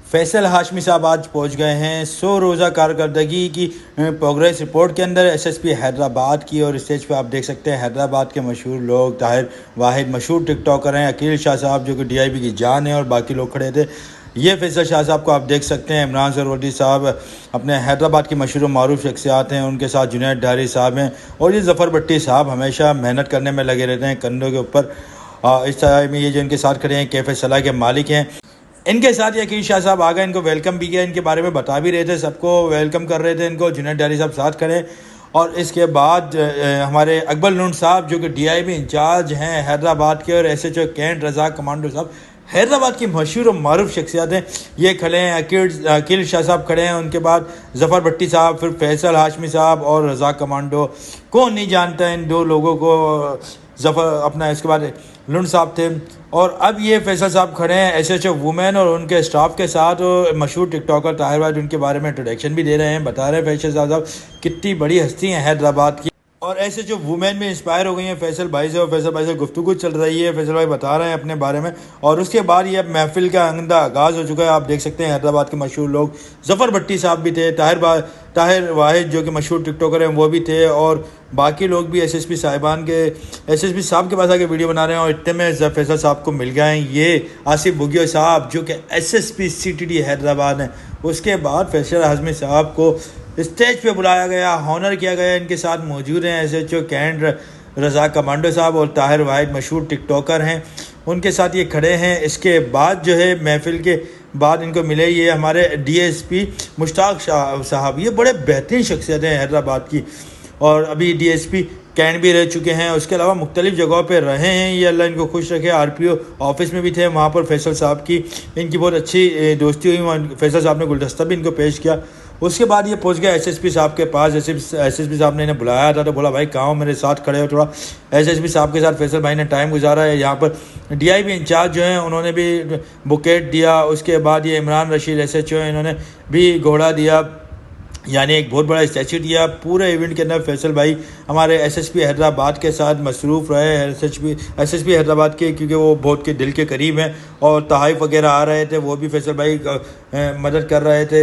फैसल हाशमी साहब आज पहुंच गए हैं 100 रोज़ा कारकर्दगी की प्रोग्रेस रिपोर्ट के अंदर एसएसपी हैदराबाद की। और स्टेज पे आप देख सकते हैं हैदराबाद के मशहूर लोग, ताहिर वाहिद मशहूर टिकटॉकर हैं, अकील शाह साहब जो कि डीआईबी की जान है, और बाकी लोग खड़े थे। ये फैसल शाह साहब को आप देख सकते हैं, इमरान सरवरी साहब अपने हैदराबाद की मशहूर मारूफ शख्सियात हैं, उनके साथ जुनैद डारी साहब हैं, और ये ज़फ़र भट्टी साहब हमेशा मेहनत करने में लगे रहते हैं कंधों के ऊपर। इस तरह में ये जो इनके साथ खड़े हैं कैफ़े सलाह के मालिक हैं। इनके साथ अकील शाह साहब आ गए, इनको वेलकम भी किया, इनके बारे में बता भी रहे थे, सबको वेलकम कर रहे थे इनको। जुनैद डारी साहब साथ खड़े। और इसके बाद हमारे अकबर लुंड साहब जो कि डीआईबी इंचार्ज हैं हैदराबाद के, और एसएचओ कैंट रज़ाक कमांडो साहब हैदराबाद की मशहूर और मारूफ शख्सियात हैं, ये खड़े हैं। अकील शाह साहब खड़े हैं, उनके बाद ज़फ़र भट्टी साहब, फिर फैसल हाशमी साहब और रज़ाक कमांडो। कौन नहीं जानता इन दो लोगों को। ज़फ़र अपना इसके बाद लुंड साहब थे। और अब ये फैसल साहब खड़े हैं एसएचओ वुमेन और उनके स्टाफ के साथ, और मशहूर टिकटॉकर ताहिर वाहिद उनके बारे में इंट्रोडक्शन भी दे रहे हैं, बता रहे हैं फैसल साहब कितनी बड़ी हस्ती हैं हैदराबाद की। और ऐसे जो वुमेन में इंस्पायर हो गई हैं फैसल भाई से, और फैसल भाई से गुफ्तगू चल रही है, फैसल भाई बता रहे हैं अपने बारे में। और उसके बाद ये अब महफिल का अंगदा आगाज़ हो चुका है। आप देख सकते हैं हैदराबाद के मशहूर लोग, ज़फ़र भट्टी साहब भी थे, ताहिर वाहिद जो कि मशहूर टिकटॉकर हैं वो भी थे, और बाकी लोग भी एसएसपी साहब के पास आके वीडियो बना रहे हैं। और इतने में फैसल साहब को मिल गए हैं ये आसिफ बुगियो साहब जो कि एसएसपी सीटीडी हैदराबाद हैं। उसके बाद फैसल हाशमी साहब को स्टेज पे बुलाया गया, हॉनर किया गया। इनके साथ मौजूद हैं एसएचओ कैंट रज़ाक कमांडो साहब और ताहिर वाहिद मशहूर टिकटॉकर हैं, उनके साथ ये खड़े हैं। इसके बाद जो है महफिल के बाद इनको मिले ये हमारे डीएसपी मुश्ताक साहब, ये बड़े बेहतरीन शख्सियत हैं हैदराबाद की, और अभी डीएसपी कैंट भी रह चुके हैं। उसके अलावा मुख्तलिफ जगहों पर रहे हैं, ये अल्लाह इनको खुश रखे। आरपीओ ऑफिस में भी थे, वहाँ पर फैसल साहब की इनकी बहुत अच्छी दोस्ती हुई, फैसल साहब ने गुलदस्ता भी इनको पेश किया। उसके बाद ये पहुंच गया एसएसपी साहब के पास। एसएसपी साहब ने इन्हें बुलाया था, तो बोला भाई कहाँ हो, मेरे साथ खड़े हो थोड़ा। एसएसपी साहब के साथ फैसल भाई ने टाइम गुजारा है। यहाँ पर डीआईबी इंचार्ज जो हैं उन्होंने भी बुकेट दिया। उसके बाद ये इमरान रशीद एसएचओ हैं, इन्होंने भी घोड़ा दिया, यानी एक बहुत बड़ा स्टैचू दिया। पूरे इवेंट के अंदर फैसल भाई हमारे एसएसपी हैदराबाद के साथ मसरूफ़ रहे हैं, एसएसपी हैदराबाद के, क्योंकि वो बहुत के दिल के करीब हैं। और तहाइफ वगैरह आ रहे थे, वो भी फैसल भाई मदद कर रहे थे।